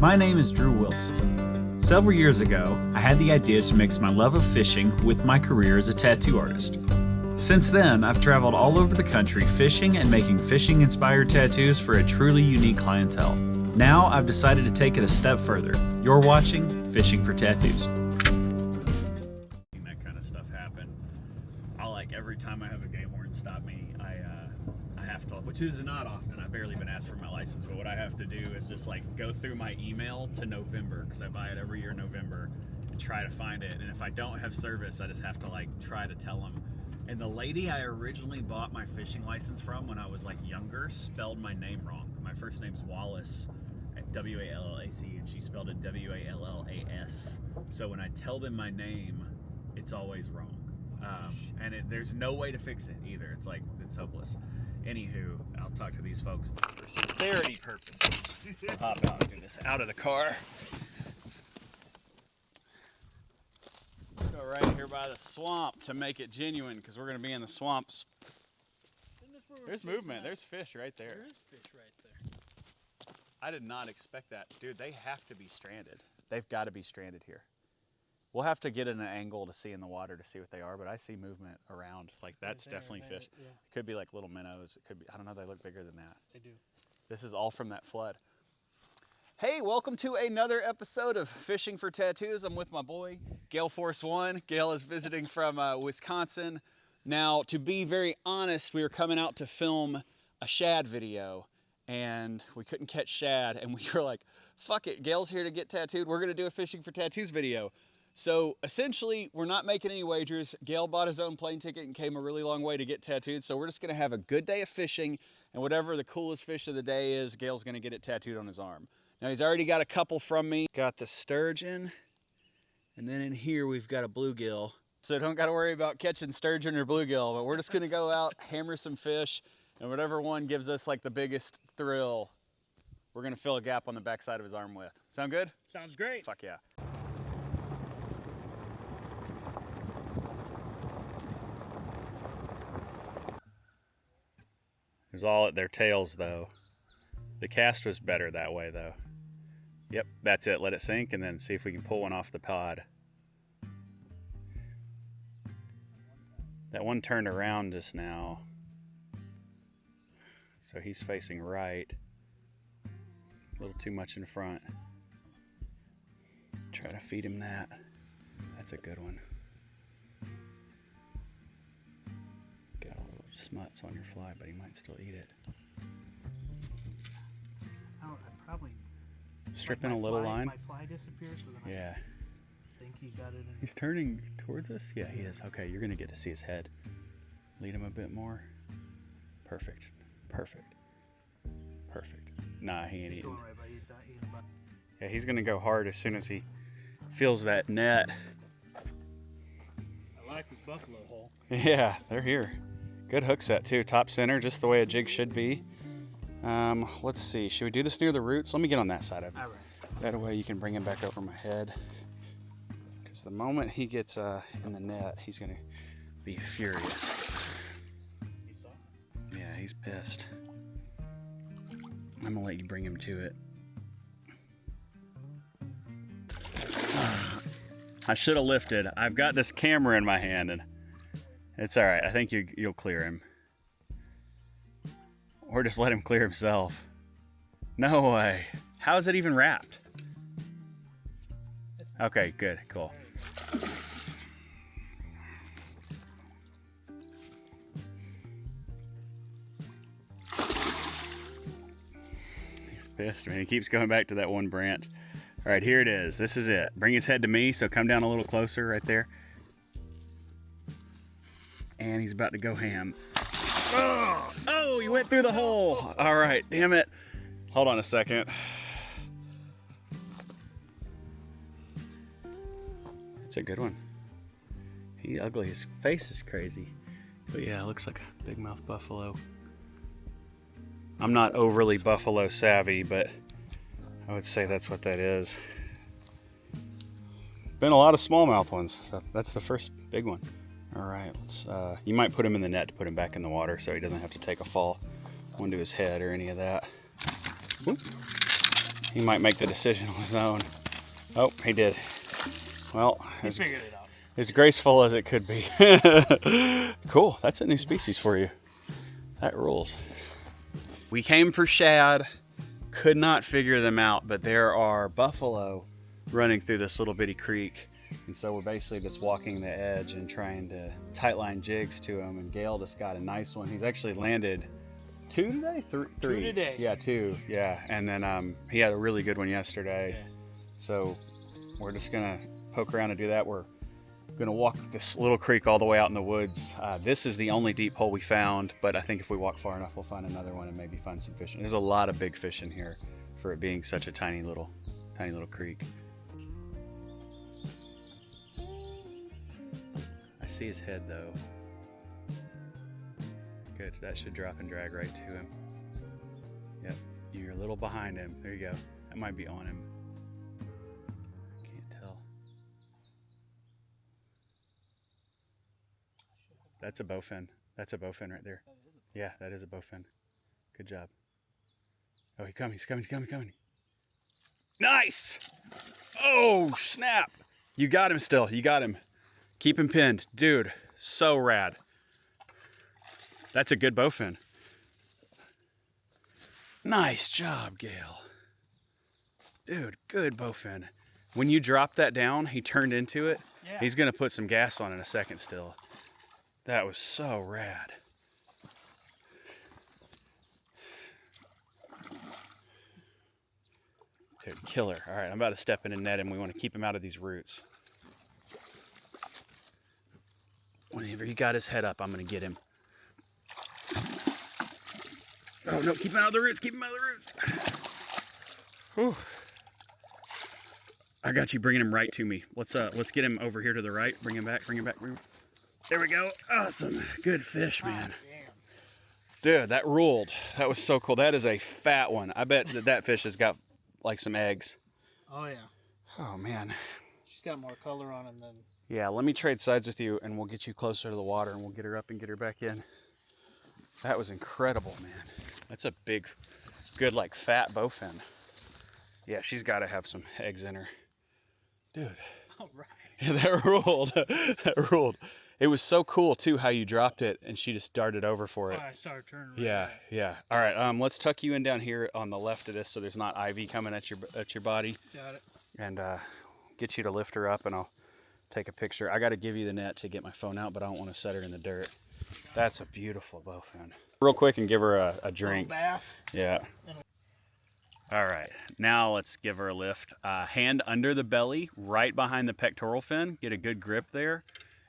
My name is Drew Wilson. Several years ago, I had the idea to mix my love of fishing with my career as a tattoo artist. Since then, I've traveled all over the country fishing and making fishing-inspired tattoos for a truly unique clientele. Now, I've decided to take it a step further. You're watching Fishing for Tattoos. That kind of stuff happen. Every time I have a game warden stop me, I have to, which is not often. I've barely been asked for my license, but what I have to do is just go through my email to November, because I buy it every year in November, and try to find it. And if I don't have service, I just have to try to tell them. And the lady I originally bought my fishing license from when I was younger spelled my name wrong. My first name's Wallace, W-A-L-L-A-C, and she spelled it W-A-L-L-A-S. So when I tell them my name, it's always wrong. And there's no way to fix it either. It's hopeless. Anywho, I'll talk to these folks for sincerity purposes. I'll hop out and do this out of the car. Go right here by the swamp to make it genuine, because we're going to be in the swamps. There's movement. There's fish right there. There is fish right there. I did not expect that. Dude, they have to be stranded. They've got to be stranded here. We'll have to get in an angle to see in the water to see what they are, but I see movement around. That's definitely fish. Yeah. It could be little minnows. It could be, I don't know, they look bigger than that. They do. This is all from that flood. Hey, welcome to another episode of Fishing for Tattoos. I'm with my boy, Gayl Force One. Gail is visiting from Wisconsin. Now, to be very honest, we were coming out to film a shad video, and we couldn't catch shad, and we were like, fuck it, Gail's here to get tattooed. We're gonna do a Fishing for Tattoos video. So essentially, we're not making any wagers. Gail bought his own plane ticket and came a really long way to get tattooed. So we're just gonna have a good day of fishing, and whatever the coolest fish of the day is, Gail's gonna get it tattooed on his arm. Now he's already got a couple from me. Got the sturgeon, and then in here we've got a bluegill. So don't gotta worry about catching sturgeon or bluegill, but we're just gonna go out, hammer some fish, and whatever one gives us the biggest thrill, we're gonna fill a gap on the backside of his arm with. Sound good? Sounds great. Fuck yeah. It was all at their tails though. The cast was better that way though. Yep, that's it. Let it sink and then see if we can pull one off the pod. That one turned around just now. So he's facing right. A little too much in front. Try to feed him that. That's a good one. Got a little smuts on your fly, but he might still eat it. Oh, I'd probably strip in a little line. My fly disappears, so then Yeah. I think he's got it in. He's turning towards us? Yeah, he is. Okay, you're gonna get to see his head. Lead him a bit more. Perfect. Perfect. Perfect. Nah, he ain't He's eating. going right by, he's not eating by. Yeah, he's gonna go hard as soon as he feels that net. I like this buffalo hole. Yeah, they're here. Good hook set too. Top center, just the way a jig should be. Let's see. Should we do this near the roots? Let me get on that side of it. All right. That way you can bring him back over my head. Because the moment he gets in the net, he's gonna be furious. He saw? Yeah, he's pissed. I'm gonna let you bring him to it. I should have lifted. I've got this camera in my hand and it's all right. I think you'll clear him. Or just let him clear himself. No way. How is it even wrapped? Okay, good, cool. He's pissed, man. He keeps going back to that one branch. All right, here it is. This is it. Bring his head to me, so come down a little closer right there. And he's about to go ham. Oh, you went through the hole. All right, damn it. Hold on a second. It's a good one. He ugly. His face is crazy. But yeah, it looks like a big mouth buffalo. I'm not overly buffalo savvy, but I would say that's what that is. Been a lot of smallmouth ones, so that's the first big one. All right, let's. You might put him in the net to put him back in the water so he doesn't have to take a fall onto his head or any of that. Oop. He might make the decision on his own. Oh, he did. Well, He figured it out. as graceful as it could be. Cool, that's a new species for you. That rules. We came for shad, could not figure them out, but there are buffalo running through this little bitty creek. And so we're basically just walking the edge and trying to tightline jigs to them. And Gail just got a nice one. He's actually landed 2 today? Three? Two today. Yeah, 2, yeah. And then he had a really good one yesterday. Yeah. So we're just gonna poke around and do that. We're gonna walk this little creek all the way out in the woods. This is the only deep hole we found, but I think if we walk far enough, we'll find another one and maybe find some fish. There's a lot of big fish in here for it being such a tiny little creek. I see his head though. Good, that should drop and drag right to him. Yep, you're a little behind him. There you go. That might be on him. Can't tell. That's a bowfin. That's a bowfin right there. Yeah, that is a bowfin. Good job. Oh, he's coming. Nice! Oh, snap! You got him still, you got him. Keep him pinned. Dude, so rad. That's a good bowfin. Nice job, Gail. Dude, good bowfin. When you dropped that down, he turned into it. Yeah. He's gonna put some gas on in a second still. That was so rad. Dude, killer. All right, I'm about to step in and net him. We want to keep him out of these roots. Whenever he got his head up, I'm going to get him. Oh, no, keep him out of the roots. Keep him out of the roots. Whew. I got you bringing him right to me. Let's get him over here to the right. Bring him back. There we go. Awesome. Good fish, man. Dude, that ruled. That was so cool. That is a fat one. I bet that fish has got like some eggs. Oh yeah. Oh man. She's got more color on him than. Yeah, let me trade sides with you and we'll get you closer to the water and we'll get her up and get her back in. That was incredible, man. That's a big, good like fat bowfin. Yeah, she's got to have some eggs in her. Dude. All right. Yeah, that ruled. That ruled. It was so cool too how you dropped it and she just darted over for it. Oh, I started turning. Right Yeah, away. yeah. All right, let's tuck you in down here on the left of this so there's not ivy coming at your body. Got it. And get you to lift her up and I'll take a picture. I got to give you the net to get my phone out, but I don't want to set her in the dirt. That's a beautiful bowfin. Real quick and give her a drink. Little bath. Yeah. All right, now let's give her a lift. Hand under the belly, right behind the pectoral fin. Get a good grip there.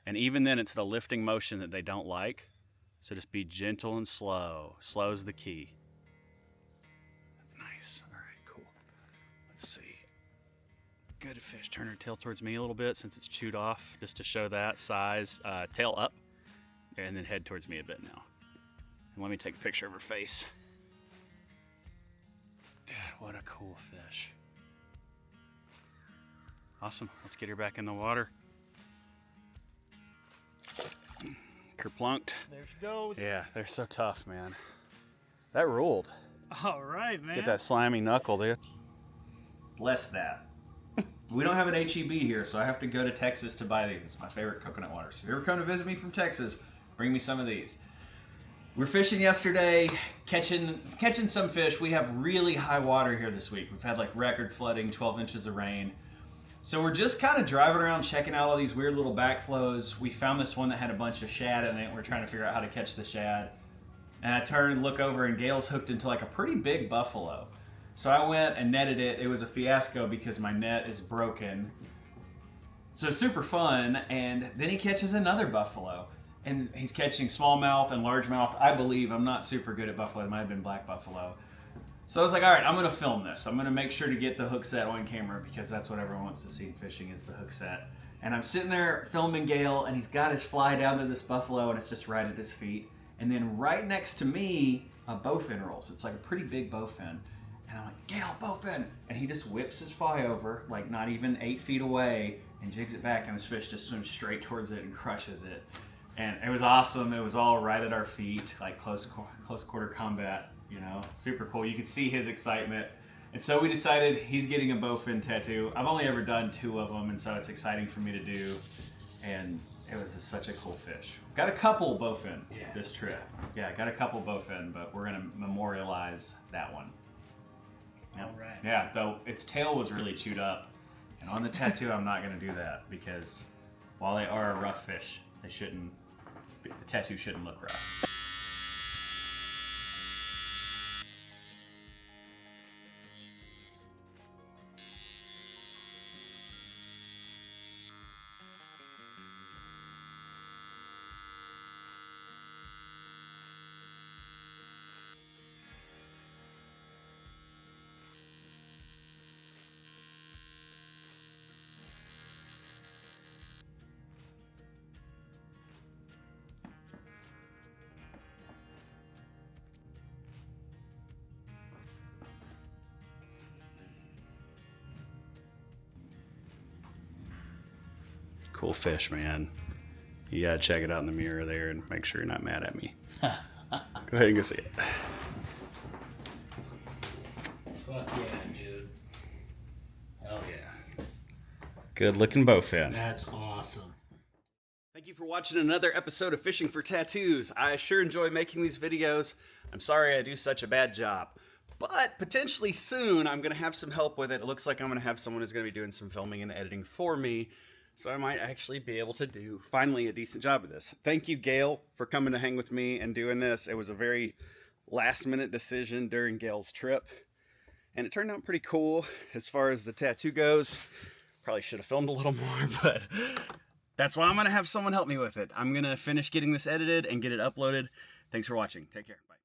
And even then, it's the lifting motion that they don't like. So just be gentle and slow. Slow's the key. Nice. All right, cool. Let's see. Good fish. Turn her tail towards me a little bit since it's chewed off, just to show that size. Tail up, and then head towards me a bit now. And let me take a picture of her face. Dad, what a cool fish. Awesome. Let's get her back in the water. Kerplunked. There she goes. Yeah, they're so tough, man. That ruled. All right, man. Get that slimy knuckle, dude. Bless that. We don't have an HEB here, so I have to go to Texas to buy these. It's my favorite coconut water. So if you ever come to visit me from Texas, bring me some of these. We're fishing yesterday, catching some fish. We have really high water here this week. We've had like record flooding, 12 inches of rain. So we're just kind of driving around checking out all these weird little backflows. We found this one that had a bunch of shad in it. We're trying to figure out how to catch the shad. And I turn and look over and Gail's hooked into like a pretty big buffalo. So I went and netted it. It was a fiasco because my net is broken. So super fun. And then he catches another buffalo. And he's catching smallmouth and largemouth. I believe, I'm not super good at buffalo. It might have been black buffalo. So I was like, all right, I'm gonna film this. I'm gonna make sure to get the hook set on camera because that's what everyone wants to see in fishing is the hook set. And I'm sitting there filming Gail and he's got his fly down to this buffalo and it's just right at his feet. And then right next to me, a bowfin rolls. It's like a pretty big bowfin. And I'm like, Gail, bowfin. And he just whips his fly over, like not even 8 feet away, and jigs it back and his fish just swims straight towards it and crushes it. And it was awesome. It was all right at our feet, like close quarter combat. You know, super cool. You could see his excitement. And so we decided he's getting a bowfin tattoo. I've only ever done 2 of them, and so it's exciting for me to do. And it was just such a cool fish. Got a couple bowfin this trip. Yeah, got a couple bowfin, but we're gonna memorialize that one. Yep. All right. Yeah, though its tail was really chewed up. And on the tattoo, I'm not gonna do that because while they are a rough fish, they shouldn't, the tattoo shouldn't look rough. Cool fish, man. You gotta check it out in the mirror there and make sure you're not mad at me. Go ahead and go see it. Fuck yeah, dude. Hell yeah. Good looking bowfin. That's awesome. Thank you for watching another episode of Fishing for Tattoos. I sure enjoy making these videos. I'm sorry I do such a bad job. But potentially soon I'm gonna have some help with it. It looks like I'm gonna have someone who's gonna be doing some filming and editing for me. So I might actually be able to do finally a decent job of this. Thank you, Gail, for coming to hang with me and doing this. It was a very last minute decision during Gail's trip. And it turned out pretty cool as far as the tattoo goes. Probably should have filmed a little more, but that's why I'm gonna have someone help me with it. I'm gonna finish getting this edited and get it uploaded. Thanks for watching. Take care. Bye.